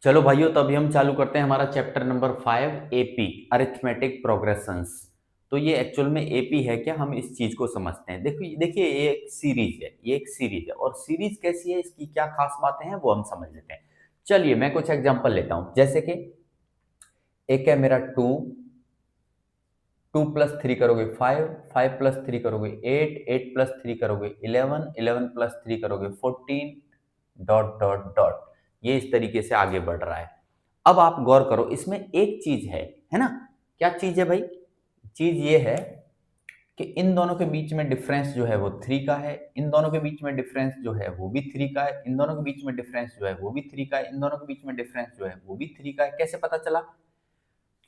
चलो भाइयों, तो अभी हम चालू करते हैं हमारा chapter number 5 AP arithmetic progressions. तो ये एक्चुअल में एपी है क्या, हम इस चीज को समझते हैं। देखिए देखिए, ये एक सीरीज है, ये एक सीरीज है और सीरीज कैसी है, इसकी क्या खास बातें हैं वो हम समझ लेते हैं। चलिए मैं कुछ एग्जांपल लेता हूं, जैसे कि एक है मेरा 2, 2+3 करोगे 5, 5+3 करोगे 8, 8+3 करोगे 11, 11+3 करोगे 14, डॉट डॉट डॉट। ये इस तरीके से आगे बढ़ रहा है। अब आप गौर करो, इसमें एक चीज है ना। क्या चीज है भाई? चीज ये है कि इन दोनों के बीच में डिफरेंस जो है वो 3 का है, इन दोनों के बीच में डिफरेंस जो है वो भी 3 का है, इन दोनों के बीच में डिफरेंस जो है वो भी 3 का है, इन दोनों के बीच में डिफरेंस जो है वो भी 3 का है। कैसे पता चला?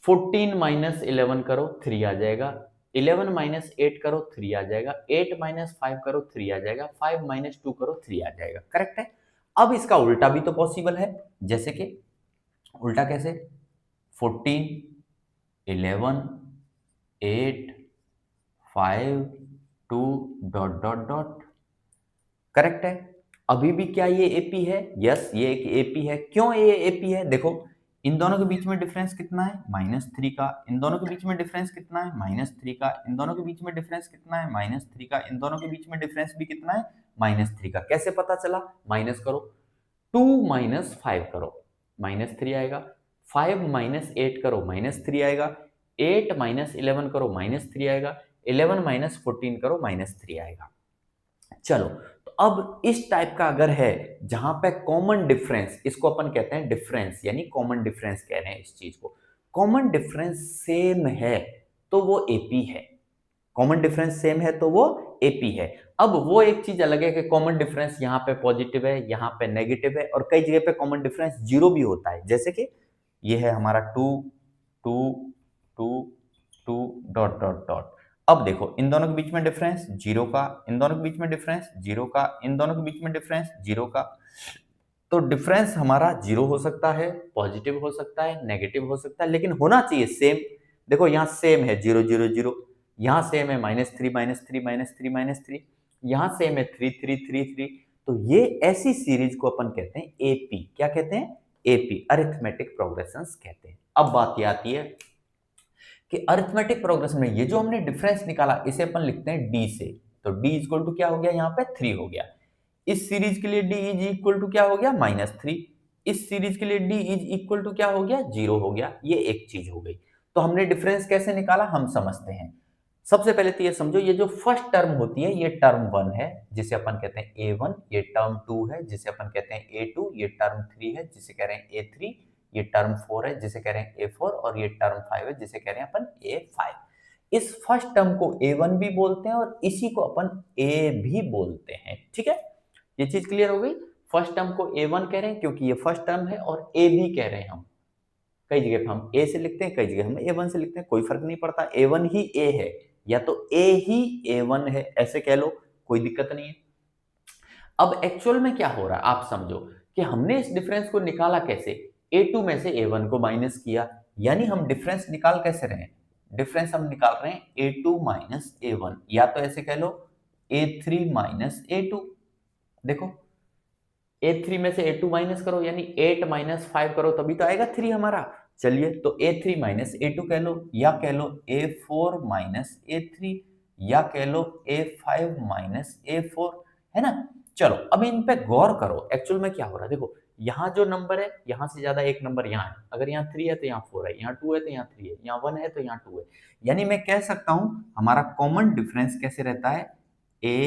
14 माइनस 11 करो 3 आ जाएगा, 11 माइनस 8 करो 3 आ जाएगा, 8 माइनस 5 करो 3 आ जाएगा, 5 माइनस 2 करो 3 आ जाएगा। करेक्ट है। अब इसका उल्टा भी तो पॉसिबल है, जैसे कि उल्टा कैसे? 14, 11, 8, 5, 2, डॉट डॉट डॉट। करेक्ट है। अभी भी क्या ये एपी है? यस, ये एक एपी है। क्यों ये एपी है? देखो, इन दोनों के बीच में डिफरेंस कितना है? -3 का। इन दोनों के बीच में डिफरेंस कितना है? -3 का। इन दोनों के बीच में डिफरेंस कितना है? -3 का। इन दोनों के बीच में डिफरेंस भी कितना है? -3 का। कैसे पता चला? माइनस करो, 2 माइनस 5 करो, -3 आएगा। 5 माइनस 8 करो, -3 आएगा। 8 माइनस 11 करो, -3 आएगा। 11 माइनस 14 करो, -3 आएगा। चलो, तो अब इस टाइप का अगर है जहां पे कॉमन डिफरेंस, इसको अपन कहते हैं डिफरेंस, यानी कॉमन डिफरेंस कह रहे हैं इस चीज को। कॉमन डिफरेंस सेम है तो वो एपी है। कॉमन डिफरेंस सेम है तो वो एपी है। अब वो एक चीज अलग है कि कॉमन डिफरेंस यहाँ पे पॉजिटिव है, यहाँ पे नेगेटिव है, और कई जगह पे कॉमन डिफरेंस जीरो भी होता है। जैसे कि ये है हमारा 2, 2, 2, 2, डॉट डॉट डॉट। अब देखो, इन दोनों के बीच में डिफरेंस जीरो का, इन दोनों के बीच में डिफरेंस जीरो का, इन दोनों के बीच में डिफरेंस जीरो का। तो डिफरेंस हमारा जीरो हो सकता है, पॉजिटिव हो सकता है, नेगेटिव हो सकता है, लेकिन होना चाहिए सेम। देखो यहाँ सेम है, 0 0 0। यहाँ सेम है -3 -3 -3 -3। यहाँ सेम है 3 3 3 3। तो ये ऐसी सीरीज को अपन कहते हैं एपी। क्या कहते हैं? एपी, अरिथमेटिक प्रोग्रेशंस कहते हैं। अब बात ये आती है कि अरिथमेटिक प्रोग्रेशन में ये जो हमने डिफरेंस निकाला, इसे अपन लिखते हैं डी से। तो डी इक्वल टू क्या हो गया? यहाँ पे 3 हो गया। इस सीरीज के लिए डी इज इक्वल टू क्या हो गया? -3। इस सीरीज के लिए डी इज इक्वल टू क्या हो गया? 0 हो गया। ये एक चीज हो गई। तो हमने डिफरेंस कैसे निकाला, हम समझते हैं। सबसे पहले तो ये समझो, ये जो फर्स्ट टर्म होती है ये टर्म 1 है, जिसे अपन कहते हैं A1। ये टर्म 2 है, जिसे अपन कहते हैं A2। ये टर्म 3 है, जिसे कह रहे हैं A3। ये टर्म 4 है, जिसे कह रहे हैं A4। और ये टर्म 5 है, जिसे कह रहे हैं अपन A5। इस फर्स्ट टर्म को A1 भी बोलते हैं और इसी को अपन A भी बोलते हैं। ठीक है, ये चीज क्लियर हो गई। फर्स्ट टर्म को A1 कह रहे हैं क्योंकि ये फर्स्ट टर्म है, और A भी कह रहे हैं हम। कई जगह पे हम A से लिखते हैं, कई जगह हम A1 से लिखते हैं, कोई फर्क नहीं पड़ता। A1 ही A है, या तो A ही A1 है, ऐसे कह लो, कोई दिक्कत नहीं है। अब एक्चुअल में क्या हो रहा है आप समझो, कि हमने इस डिफरेंस को निकाला कैसे? A2 में से A1 को माइनस किया, यानी हम डिफरेंस निकाल कैसे रहे हैं? डिफरेंस हम निकाल रहे हैं A2 माइनस A1, या तो ऐसे कह लो A3 माइनस A2। देखो, A3 में से A2 माइनस करो, यानी 8 माइनस 5 करो, तभी तो आएगा 3 हमारा। चलिए, तो A3 माइनस A2 कह लो, या कह लो A4 माइनस A3, या कह लो A5 माइनस A4, है ना। चलो, अब इन पे गौर करो, एक्चुअल में क्या हो रहा है। देखो, यहाँ जो नंबर है, यहाँ से ज्यादा एक नंबर यहाँ है। अगर यहाँ 3 है तो यहाँ 4 है, यहाँ 2 है तो यहाँ 3 है, यहाँ 1 है तो यहाँ 2 है। यानी मैं कह सकता हूं हमारा कॉमन डिफरेंस कैसे रहता है? A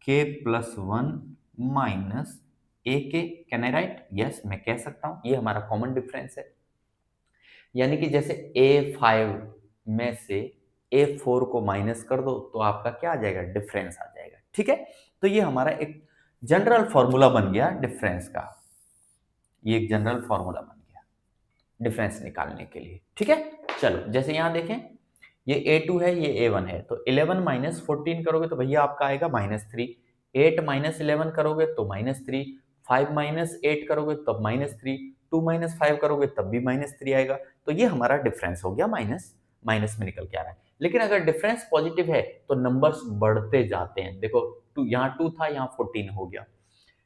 k प्लस 1 माइनस ए के। Can I right? यस, मैं कह सकता हूं ये हमारा कॉमन डिफरेंस है। यानी कि जैसे A5 में से A4 को माइनस कर दो तो आपका क्या आ जाएगा? डिफरेंस आ जाएगा। ठीक है, तो ये हमारा एक जनरल फॉर्मूला बन गया डिफरेंस का। ये एक जनरल फॉर्मूला बन गया डिफरेंस निकालने के लिए। ठीक है, चलो जैसे यहां देखें, ये A2 है, ये A1 है, तो 11 माइनस 14 करोगे तो भैया आपका आएगा -3। 8 माइनस 11 करोगे तो -3। 5 माइनस 8 करोगे तब -3। 2 माइनस 5 करोगे तब भी -3 आएगा। तो ये हमारा डिफरेंस हो गया, माइनस माइनस में निकल के आ रहा है। लेकिन अगर डिफरेंस पॉजिटिव है तो नंबर्स बढ़ते जाते हैं। देखो, यहाँ 2 था, यहाँ 14 हो गया।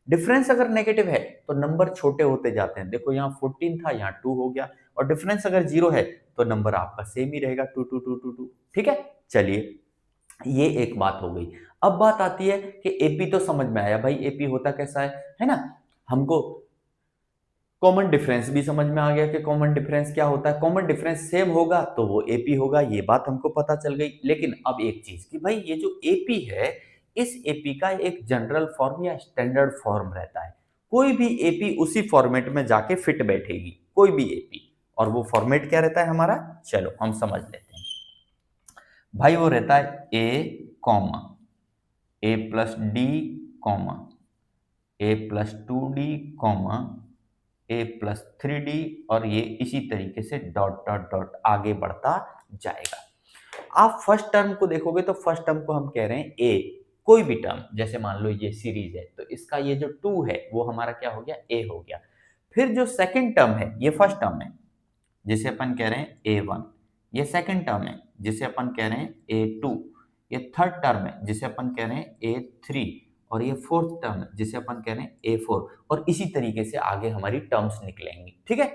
डिफरेंस अगर नेगेटिव है तो नंबर छोटे होते जाते हैं। देखो यहाँ 14 था, यहाँ 2 हो गया, और डिफरेंस अगर 0 है तो नंबर आपका सेम ही रहेगा, 2 2 2 2 2। ठीक है, चलिए ये एक बात हो गई। अब बात आती है कि एपी तो समझ में आया भाई, एपी होता कैसा है ना। हमको कॉमन डिफरेंस भी समझ में आ गया कि कॉमन डिफरेंस क्या होता है। कॉमन डिफरेंस सेम होगा तो वो एपी होगा, ये बात हमको पता चल गई। लेकिन अब एक चीज कि भाई ये जो एपी है, इस एपी का एक जनरल फॉर्म या स्टैंडर्ड फॉर्म रहता है। कोई भी एपी उसी फॉर्मेट में जाके फिट बैठेगी, कोई भी एपी। और वो फॉर्मेट क्या रहता है हमारा, चलो हम समझ लेते हैं भाई। वो रहता है ए कॉमा ए प्लस डी कॉमा ए प्लस 2d कॉमा ए प्लस 3d, और ये इसी तरीके से डॉट डॉट डॉट आगे बढ़ता जाएगा। आप फर्स्ट टर्म को देखोगे तो फर्स्ट टर्म को हम कह रहे हैं ए। कोई भी टर्म, जैसे मान लो ये सीरीज है तो इसका ये जो 2 है वो हमारा क्या हो गया, ए हो गया। फिर जो सेकंड टर्म है ये फर्स्ट टर्म है जिसे अपन कह रहे हैं A1, ये सेकंड टर्म है जिसे अपन कह रहे हैं A2, ये थर्ड टर्म है जिसे अपन कह रहे हैं A3, और ये फोर्थ टर्म है जिसे अपन कह रहे हैं A4, और इसी तरीके से आगे हमारी टर्म्स निकलेंगी। ठीक है,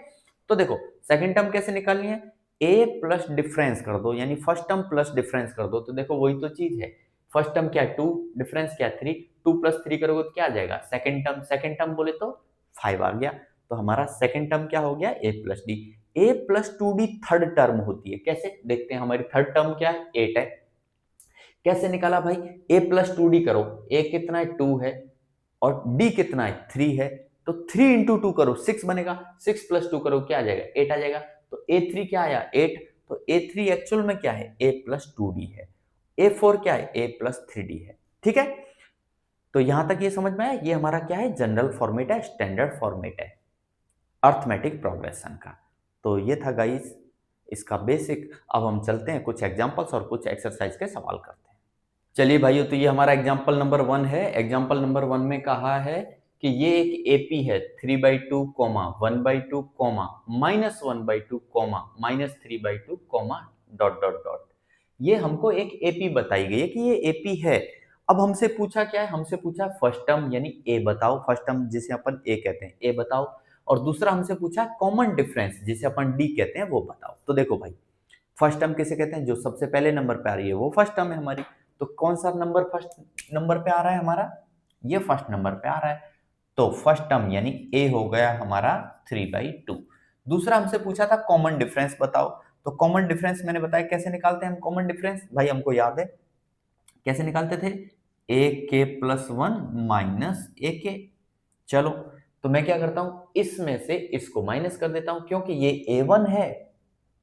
तो देखो सेकंड टर्म कैसे निकालनी है, A प्लस डिफरेंस कर दो, यानी फर्स्ट टर्म प्लस डिफरेंस कर दो, तो देखो वही तो चीज है। फर्स्ट टर्म क्या है 2, डिफरेंस क्या है 3, 2 प्लस 3 करोगे तो क्या आ जाएगा सेकंड टर्म बोले तो 5 आ गया। तो हमारा सेकंड टर्म क्या हो गया, A plus D. A plus 2d third term होती है, कैसे देखते हैं। हमारी थर्ड टर्म क्या है 8 है। कैसे निकाला भाई, a प्लस 2d करो, a कितना है 2 है और d कितना है 3 है, तो 3 इंटू 2 करो 6 बनेगा, 6 प्लस 2 करो क्या आ जाएगा 8 आ जाएगा। तो a3 क्या आया 8, तो a3 एक्चुअल में क्या है a प्लस 2d है, a4 क्या है a प्लस 3d है। ठीक है, तो यहां तक ये समझ में आया, ये हमारा क्या है जनरल फॉर्मेट है, स्टैंडर्ड फॉर्मेट है अर्थमेटिक प्रोग्रेशन का। तो ये था गाइस इसका बेसिक। अब हम चलते हैं कुछ एग्जांपल्स और कुछ एक्सरसाइज के सवाल करते हैं। चलिए भाइयों, तो ये हमारा एग्जांपल नंबर 1 है। एग्जांपल नंबर 1 में कहा है कि ये एक एपी है 3/2 comma 1/2 comma -1/2 comma -3/2 comma dot dot dot. ये हमको एक एपी बताई गई है कि ये एपी है। अब हमसे पूछा क्या है, हमसे पूछा फर्स्ट टर्म यानी ए बताओ, फर्स्ट टर्म जिसे अपन ए कहते हैं ए बताओ, और दूसरा हमसे पूछा कॉमन डिफरेंस जिसे अपन डी कहते हैं वो बताओ। तो देखो भाई, फर्स्ट टर्म किसे कहते हैं, जो सबसे पहले नंबर पे आ रही है वो फर्स्ट टर्म है हमारी। तो कौन सा नंबर फर्स्ट नंबर पे आ रहा है हमारा, ये फर्स्ट नंबर पे आ रहा है। तो फर्स्ट टर्म यानी ए हो गया हमारा 3/2। दूसरा हमसे पूछा था कॉमन डिफरेंस बताओ। तो कॉमन डिफरेंस मैंने बताया कैसे निकालते हैं हम कॉमन डिफरेंस, भाई हमको याद है कैसे निकालते थे, ए के प्लस 1 माइनस ए के। चलो, तो मैं क्या करता हूं, इसमें से इसको माइनस कर देता हूं, क्योंकि ये A1 है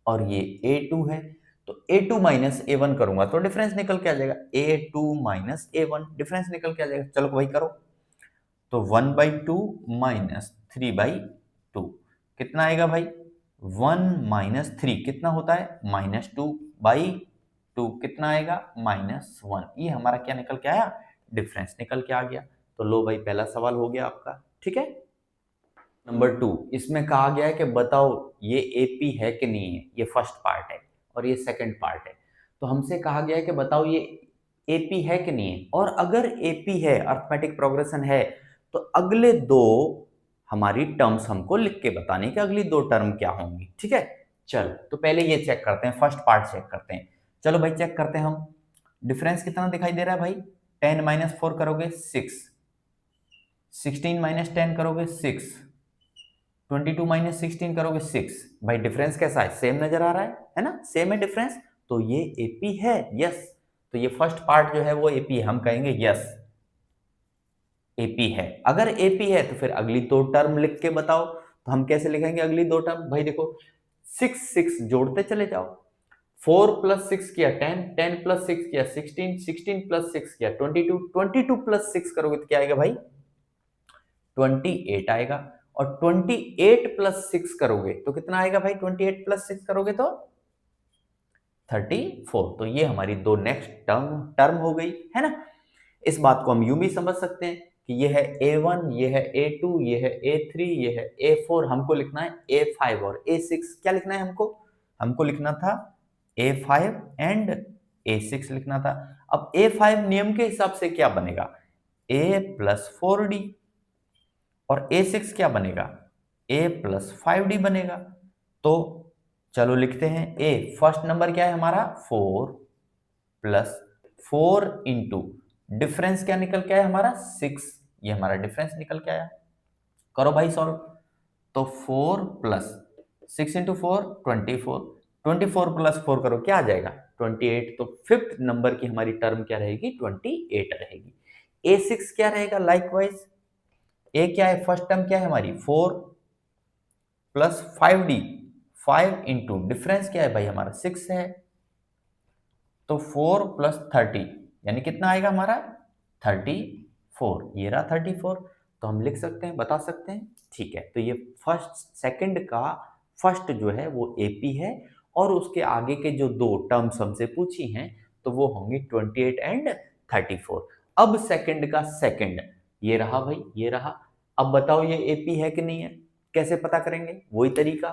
और ये A2 है। तो A2 माइनस A1 करूंगा तो डिफरेंस निकल के आ जाएगा, A2 माइनस A1 डिफरेंस निकल के आ जाएगा। चलो भाई करो, तो 1/2 माइनस 3/2 कितना आएगा भाई, 1 माइनस 3 कितना होता है -2/2 कितना आएगा -1। ये हमारा क्या निकल के आया, डिफरेंस निकल के आ गया। तो लो भाई पहला सवाल हो गया आपका। ठीक है, नंबर 2, इसमें कहा गया है कि बताओ ये एपी है कि नहीं है। ये फर्स्ट पार्ट है और ये सेकंड पार्ट है। तो हमसे कहा गया है कि बताओ ये एपी है कि नहीं है, और अगर एपी है अर्थमेटिक प्रोग्रेशन है तो अगले दो हमारी टर्म्स हमको लिख के बताने कि अगली दो टर्म क्या होंगी। ठीक है, चलो तो पहले ये चेक करते हैं, फर्स्ट पार्ट चेक करते हैं। चलो भाई चेक करते हैं हम, डिफरेंस कितना दिखाई दे रहा है भाई, 10 माइनस 4 करोगे 6, 16 माइनस 10 करोगे 6, 22 माइनस 16 करोगे 6। भाई डिफरेंस कैसा है, सेम नजर आ रहा है ना, सेम है डिफरेंस। तो ये एपी है, यस। तो ये फर्स्ट पार्ट जो है वो एपी है, हम कहेंगे यस एपी है। अगर एपी है तो फिर अगली दो टर्म लिख के बताओ। तो हम कैसे लिखेंगे अगली दो टर्म, भाई देखो 6 6 जोड़ते चले जाओ, 4 प्लस 6 किया 10, 10 प्लस 6 किया 16, 16 प्लस 6 किया 22, 22 प्लस 6 करोगे तो क्या आएगा भाई 28 आएगा, और 28 प्लस 6 करोगे तो कितना आएगा भाई, 28 प्लस 6 करोगे तो 34। तो ये हमारी दो नेक्स्ट टर्म हो गई है ना। इस बात को हम यूं भी समझ सकते हैं कि ये है A1, ये है A2, ये है A3, ये है A4, हमको लिखना है A5 और A6। क्या लिखना है हमको, हमको लिखना था A5 एंड A6 लिखना था। अब A5 नियम के हिसाब से क्या बनेगा, A प्लस 4D, और A6 क्या बनेगा, A प्लस 5D बनेगा। तो चलो लिखते हैं A, फर्स्ट नंबर क्या है हमारा 4 प्लस 4 इंटू डिफरेंस क्या निकल के आया हमारा 6, ये हमारा डिफरेंस निकल के आया। करो भाई सॉल्व। तो 4 प्लस 6 इंटू 4 24, 24 प्लस 4 करो क्या आ जाएगा 28। तो फिफ्थ नंबर की हमारी टर्म क्या रहेगी 28 रहेगी। A6 क्या रहेगा लाइकवाइज, ए क्या है फर्स्ट टर्म क्या है हमारी 4 प्लस 5D, 5 इंटू डिफरेंस क्या है भाई हमारा 6 है, तो 4 प्लस 30 यानी कितना आएगा हमारा 34, ये रहा 34। तो हम लिख सकते हैं, बता सकते हैं, ठीक है। तो ये फर्स्ट सेकंड का फर्स्ट जो है वो एपी है, और उसके आगे के जो दो टर्म्स हमसे पूछी हैं तो वो होंगे 28 एंड 34। अब सेकंड का सेकंड ये रहा भाई, ये रहा। अब बताओ ये एपी है कि नहीं है, कैसे पता करेंगे, वही तरीका,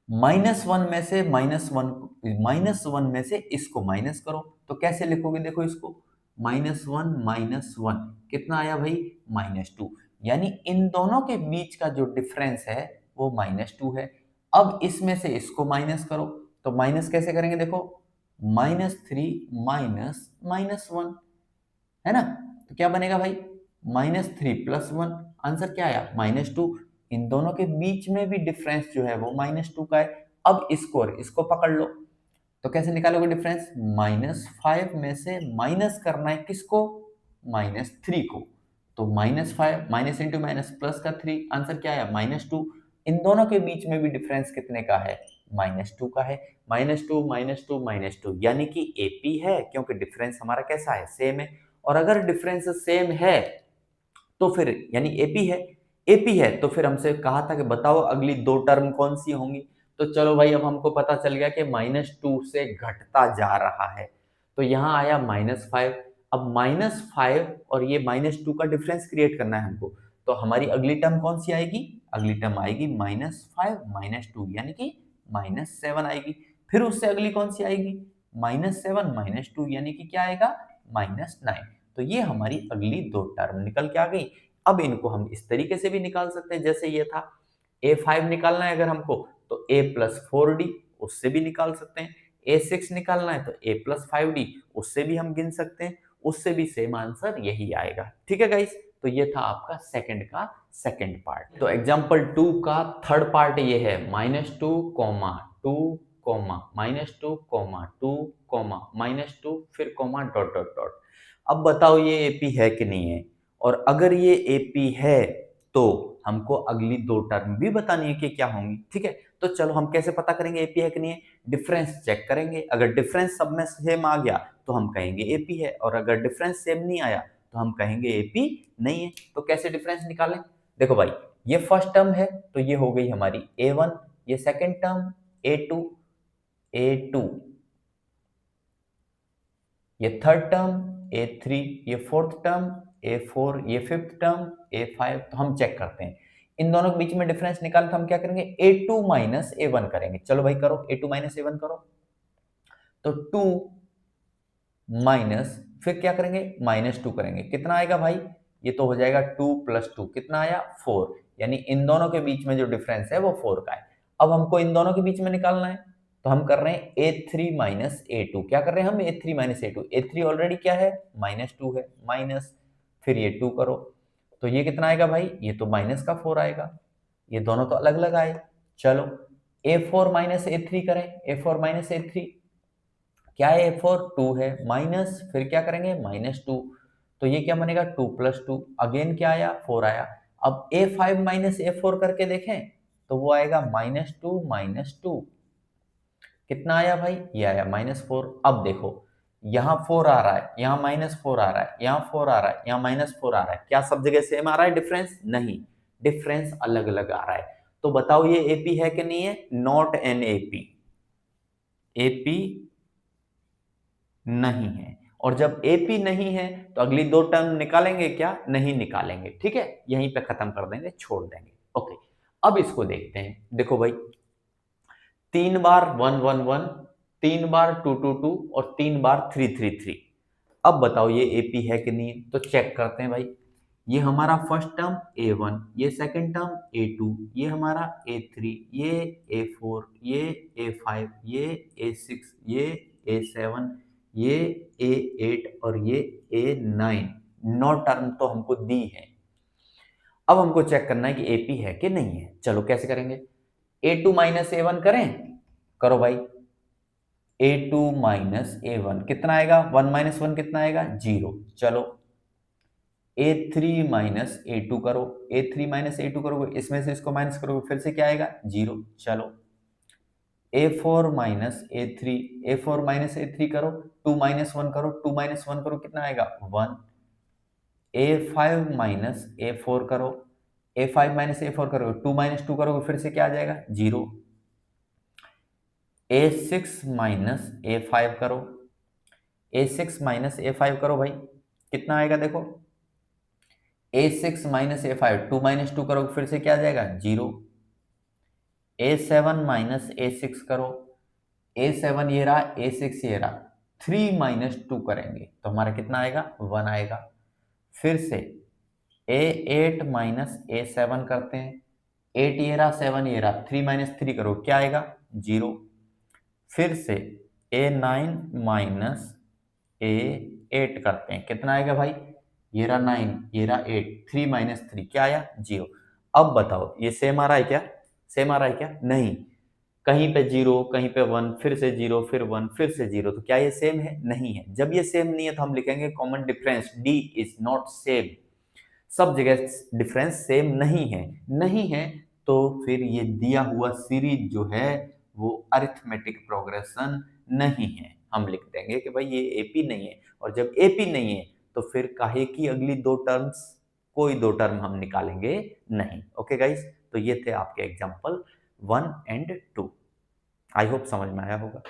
-1 में से -1 में से इसको माइनस करो। तो कैसे लिखोगे, देखो इसको -1 कितना आया भाई -2, यानी इन दोनों के बीच का जो डिफरेंस है वो -2 है। अब इसमें से इसको माइनस करो, तो माइनस कैसे करेंगे, देखो -3 माइनस -1 है ना, तो क्या बनेगा भाई -3 प्लस 1, आंसर क्या आया -2। इन दोनों के बीच में भी डिफरेंस जो है वो -2 का है। अब इसको और इसको पकड़ लो, तो कैसे निकालोगे डिफरेंस, -5 में से माइनस करना है किसको, -3 को। तो -5 माइनस इंटू माइनस प्लस का 3, आंसर क्या आया -2। इन दोनों के बीच में भी डिफरेंस कितने का है, -2 का है। -2 -2 -2 यानी कि एपी है, क्योंकि डिफरेंस हमारा कैसा है, सेम है। और अगर डिफरेंस सेम है तो फिर यानी एपी है, एपी है तो फिर हमसे कहा था कि बताओ अगली दो टर्म कौन सी होंगी। तो चलो भाई अब हमको पता चल गया कि -2 से घटता जा रहा है, तो यहाँ आया -5। अब -5 और ये -2 का डिफरेंस क्रिएट करना है हमको, तो हमारी अगली टर्म कौन सी आएगी, अगली टर्म आएगी -5 -2 यानी कि -7 आएगी। फिर उससे अगली कौन सी आएगी, -7 -2 यानी कि क्या आएगा -9। तो ये हमारी अगली दो टर्म निकल के आ गई। अब इनको हम इस तरीके से भी निकाल सकते हैं, जैसे ये था A5 निकालना है अगर हमको तो A प्लस 4D उससे भी निकाल सकते हैं। A6 निकालना है तो A प्लस 5D उससे भी हम गिन सकते हैं, उससे भी सेम आंसर यही आएगा। ठीक है गाइस, तो ये था आपका सेकंड का सेकंड पार्ट। तो एग्जाम्पल 2 का थर्ड पार्ट ये है -2, -2, -2, -2, -2 फिर कोमा डॉट डॉट डॉट। अब बताओ ये एपी है कि नहीं है, और अगर ये एपी है तो हमको अगली दो टर्म भी बतानी है कि क्या होंगी। ठीक है, तो चलो हम कैसे पता करेंगे एपी है कि नहीं है, डिफरेंस चेक करेंगे। अगर डिफरेंस सब में सेम आ गया तो हम कहेंगे एपी है, और अगर डिफरेंस सेम नहीं आया तो हम कहेंगे एपी नहीं है। तो कैसे डिफरेंस निकालें, देखो भाई ये फर्स्ट टर्म है तो ये हो गई हमारी A1, ये सेकेंड टर्म A2, ये थर्ड टर्म A3, ये फोर्थ टर्म A4, ये फिफ्थ टर्म A5। तो हम चेक करते हैं इन दोनों के बीच में डिफरेंस निकाल, तो हम क्या करेंगे A2 माइनस A1 करेंगे। चलो भाई करो A2 माइनस A1 करो, तो 2 माइनस फिर क्या करेंगे -2 करेंगे, कितना आएगा भाई, ये तो हो जाएगा 2 प्लस 2 कितना आया 4, यानी इन दोनों के बीच में जो डिफरेंस है वो 4 का है। अब हमको इन दोनों के बीच में निकालना है, तो हम कर रहे हैं A3 माइनस A2। क्या कर रहे हैं हम A3 minus A2, A3 already क्या है -2 है, माइनस फिर ये 2 करो, तो ये कितना आएगा भाई, ये तो माइनस का 4 आएगा, ये दोनों तो अलग अलग आए। चलो A4 माइनस A3 करें, A4 माइनस A3 क्या है, A4 2 है, माइनस फिर क्या करेंगे -2, तो ये क्या बनेगा 2 प्लस 2, अगेन क्या आया 4 आया। अब A5 माइनस A4 करके देखें तो वो आएगा -2 कितना आया भाई, ये आया -4। अब देखो यहाँ 4 आ रहा है, यहाँ -4 आ रहा है, यहाँ 4 आ रहा है, यहाँ -4 आ रहा है, क्या सब जगह सेम आ रहा है डिफरेंस, नहीं, डिफरेंस अलग अलग आ रहा है। तो बताओ ये एपी है कि नहीं है, नॉट एन एपी, एपी नहीं है। और जब एपी नहीं है तो अगली दो टर्म निकालेंगे क्या, नहीं निकालेंगे। ठीक है, यहीं पे खत्म कर देंगे, छोड़ देंगे। ओके, अब इसको देखते हैं। देखो भाई 3 बार 1 1 1, 3 बार 2 2 2 और 3 बार 3 3 3। अब बताओ ये एपी है कि नहीं है, तो चेक करते हैं भाई। ये हमारा फर्स्ट टर्म A1, ये सेकंड टर्म A2, ये हमारा A3, ये A4, ये A5, ये A6, ये A7, ये A8 और ये A9। 9 टर्म तो हमको दी है। अब हमको चेक करना है कि AP है कि नहीं है। चलो कैसे करेंगे? A2 माइनस A1 करें। करो भाई। A2 माइनस A1 कितना आएगा? 1 माइनस 1 कितना आएगा? 0। चलो A3 माइनस A2 करो। A3 माइनस A2 करोगे, इसमें से इसको माइनस करोगे, फिर से क्या आएगा? 0। चलो A4 minus A3, A4 minus A3 करो, 2 माइनस 1 करो, 2 माइनस 1 करो, कितना आएगा? 1। A5 माइनस A4 करो, A5 माइनस A4 करोगे, 2 माइनस 2 करोगे, फिर से क्या आ जाएगा? 0। A6 माइनस A5 करो, A6 माइनस A5 करो भाई, कितना आएगा देखो? A6 माइनस A5, 2 माइनस 2 करोगे, फिर से क्या आ जाएगा? 0। A7 माइनस A6 करो, A7 ये रहा, A6 ये रहा, 3 माइनस 2 करेंगे तो हमारा कितना आएगा? 1 आएगा। फिर से A8 माइनस A7 करते हैं, 8 ये रहा, 7 ये रहा, 3 माइनस 3 करो, क्या आएगा? 0। फिर से A9 माइनस A8 करते हैं, कितना आएगा भाई? ये रहा 9, ये रहा 8, 3 माइनस 3 क्या आया? 0। अब बताओ ये सेम आ रहा है क्या? सेम आ रहा है क्या? नहीं। कहीं पे 0, कहीं पे 1, फिर से 0, फिर 1, फिर से 0, तो क्या ये सेम है? नहीं है। जब ये सेम नहीं है तो हम लिखेंगे common difference, D is not same. सब जगह डिफरेंस सेम नहीं है। नहीं है तो फिर ये दिया हुआ सीरीज जो है वो अरिथमेटिक प्रोग्रेशन नहीं है। हम लिख देंगे कि भाई ये एपी नहीं है, और जब एपी नहीं है तो फिर काहे की अगली दो टर्म्स, कोई दो टर्म हम निकालेंगे नहीं। ओके गाइस, तो ये थे आपके एग्जांपल 1 एंड 2। आई होप समझ में आया होगा।